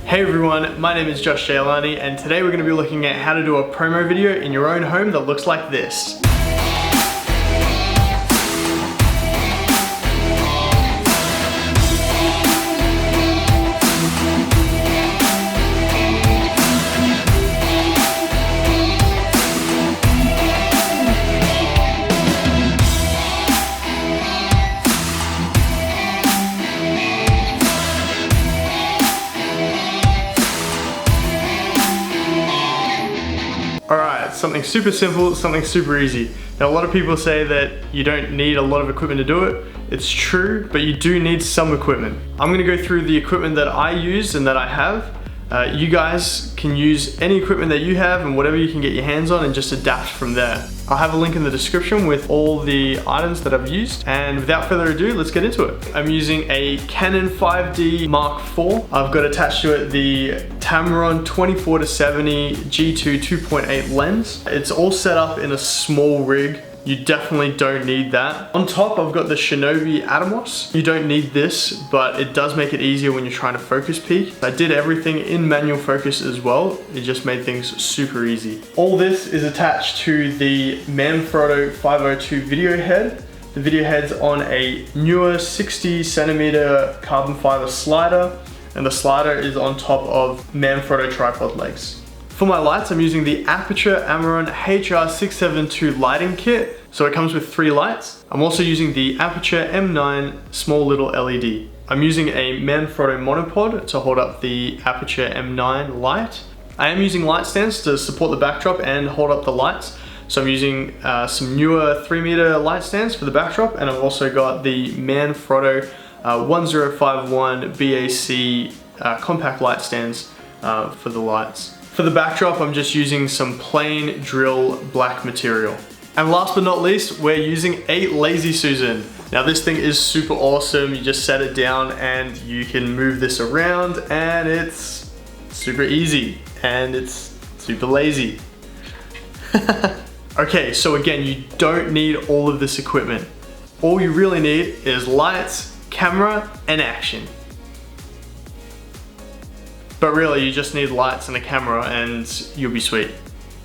Hey everyone, my name is Josh Jailani and today we're going to be looking at how to do a promo video in your own home that looks like this. Alright, something super simple, something super easy. Now a lot of people say that you don't need a lot of equipment to do it. It's true, but you do need some equipment. I'm going to go through the equipment that I use and that I have. You guys can use any equipment that you have and whatever you can get your hands on and just adapt from there. I'll have a link in the description with all the items that I've used, and without further ado, let's get into it. I'm using a Canon 5D Mark IV. I've got attached to it the Tamron 24-70 G2 2.8 lens. It's all set up in a small rig. You definitely don't need that. On top, I've got the Shinobi Atomos. You don't need this, but it does make it easier when you're trying to focus peak. I did everything in manual focus as well. It just made things super easy. All this is attached to the Manfrotto 502 video head. The video head's on a newer 60cm carbon fiber slider, and the slider is on top of Manfrotto tripod legs. For my lights, I'm using the Aputure Amaron HR672 lighting kit. So it comes with 3 lights. I'm also using the Aputure M9 small little LED. I'm using a Manfrotto monopod to hold up the Aputure M9 light. I am using light stands to support the backdrop and hold up the lights. So I'm using some newer 3-meter light stands for the backdrop, and I've also got the Manfrotto 1051 BAC compact light stands for the lights. For the backdrop, I'm just using some plain drill black material. And last but not least, we're using a Lazy Susan. Now this thing is super awesome. You just set it down and you can move this around, and it's super easy and it's super lazy. Okay, so again, you don't need all of this equipment. All you really need is lights, camera, and action. But really, you just need lights and a camera and you'll be sweet.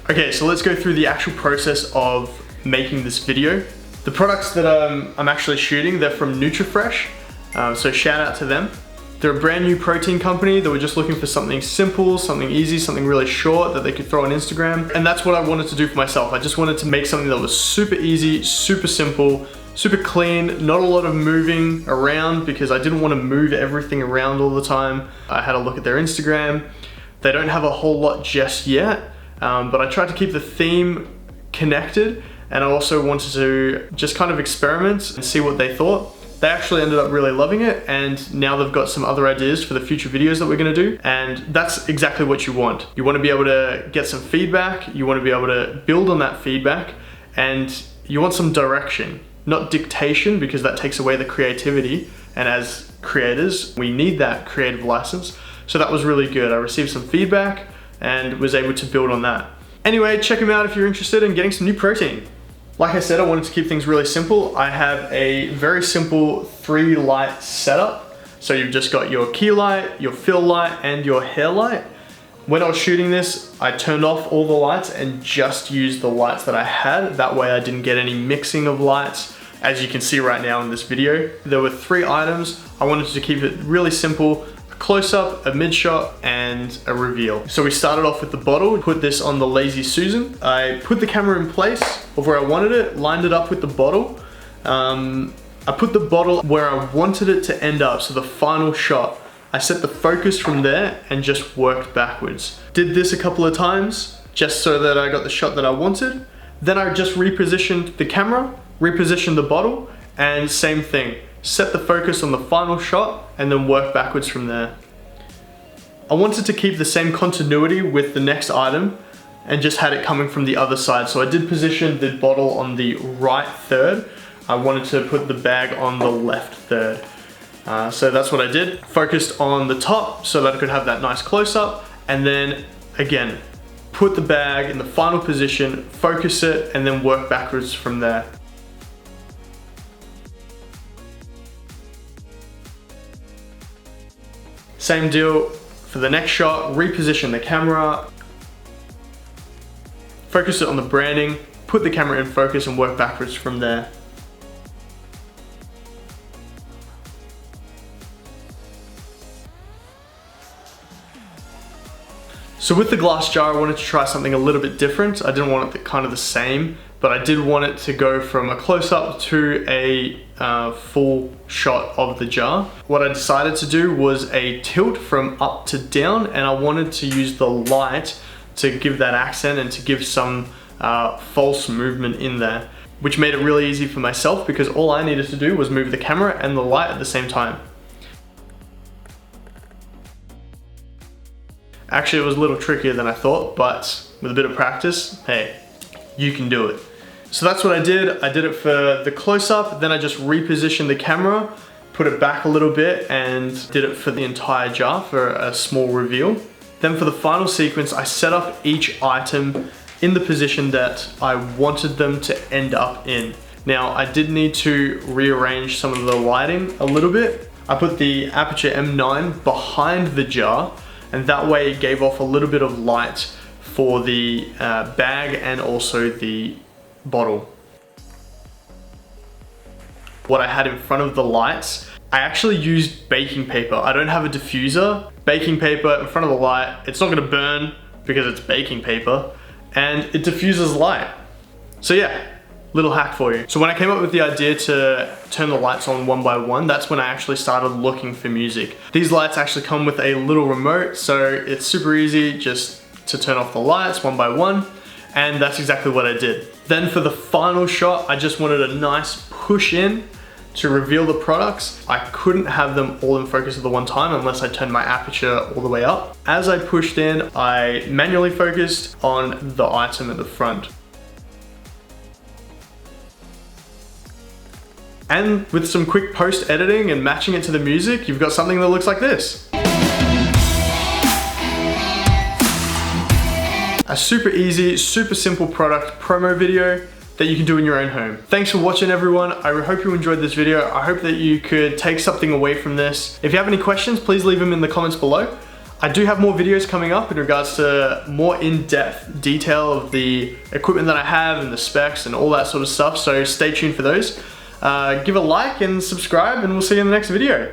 Okay, so let's go through the actual process of making this video. The products that I'm actually shooting, they're from NutriFresh, so shout out to them. They're a brand new protein company that were just looking for something simple, something easy, something really short that they could throw on Instagram. And that's what I wanted to do for myself. I just wanted to make something that was super easy, super simple, super clean, not a lot of moving around because I didn't want to move everything around all the time. I had a look at their Instagram. They don't have a whole lot just yet, but I tried to keep the theme connected, and I also wanted to just kind of experiment and see what they thought. They actually ended up really loving it, and now they've got some other ideas for the future videos that we're gonna do, and that's exactly what you want. You want to be able to get some feedback, you want to be able to build on that feedback, and you want some direction. Not dictation, because that takes away the creativity, and as creators we need that creative license. So that was really good. I received some feedback and was able to build on that. Anyway, check them out if you're interested in getting some new protein. Like I said, I wanted to keep things really simple. I have a very simple 3 light setup. So you've just got your key light, your fill light, and your hair light. When I was shooting this, I turned off all the lights and just used the lights that I had. That way I didn't get any mixing of lights. As you can see right now in this video, there were 3 items. I wanted to keep it really simple: a close-up, a mid-shot, and a reveal. So we started off with the bottle, put this on the Lazy Susan. I put the camera in place of where I wanted it, lined it up with the bottle. I put the bottle where I wanted it to end up, so the final shot. I set the focus from there and just worked backwards. Did this a couple of times just so that I got the shot that I wanted. Then I just repositioned the camera, repositioned the bottle, and same thing. Set the focus on the final shot and then work backwards from there. I wanted to keep the same continuity with the next item and just had it coming from the other side. So I did position the bottle on the right third. I wanted to put the bag on the left third. So that's what I did. Focused on the top so that I could have that nice close-up, and then again, put the bag in the final position, focus it, and then work backwards from there. Same deal, For the next shot, reposition the camera, focus it on the branding, put the camera in focus and work backwards from there. So with the glass jar, I wanted to try something a little bit different. I didn't want it kind of the same, but I did want it to go from a close-up to a full shot of the jar. What I decided to do was a tilt from up to down, and I wanted to use the light to give that accent and to give some false movement in there, which made it really easy for myself because all I needed to do was move the camera and the light at the same time. Actually, it was a little trickier than I thought, but with a bit of practice, hey, you can do it. So that's what I did. I did it for the close-up, then I just repositioned the camera, put it back a little bit, and did it for the entire jar for a small reveal. Then for the final sequence, I set up each item in the position that I wanted them to end up in. Now, I did need to rearrange some of the lighting a little bit. I put the Aputure M9 behind the jar, and that way it gave off a little bit of light for the bag and also the bottle. What I had in front of the lights, I actually used baking paper. I don't have a diffuser. Baking paper in front of the light, it's not gonna burn because it's baking paper, and it diffuses light. So yeah, little hack for you. So when I came up with the idea to turn the lights on one by one, that's when I actually started looking for music. These lights actually come with a little remote, so it's super easy just to turn off the lights one by one, and that's exactly what I did. Then for the final shot, I just wanted a nice push in to reveal the products. I couldn't have them all in focus at the one time unless I turned my aperture all the way up. As I pushed in, I manually focused on the item at the front. And with some quick post editing and matching it to the music, you've got something that looks like this. A super easy, super simple product promo video that you can do in your own home. Thanks for watching, everyone. I hope you enjoyed this video. I hope that you could take something away from this. If you have any questions, please leave them in the comments below. I do have more videos coming up in regards to more in-depth detail of the equipment that I have and the specs and all that sort of stuff, so stay tuned for those. Give a like and subscribe, and we'll see you in the next video.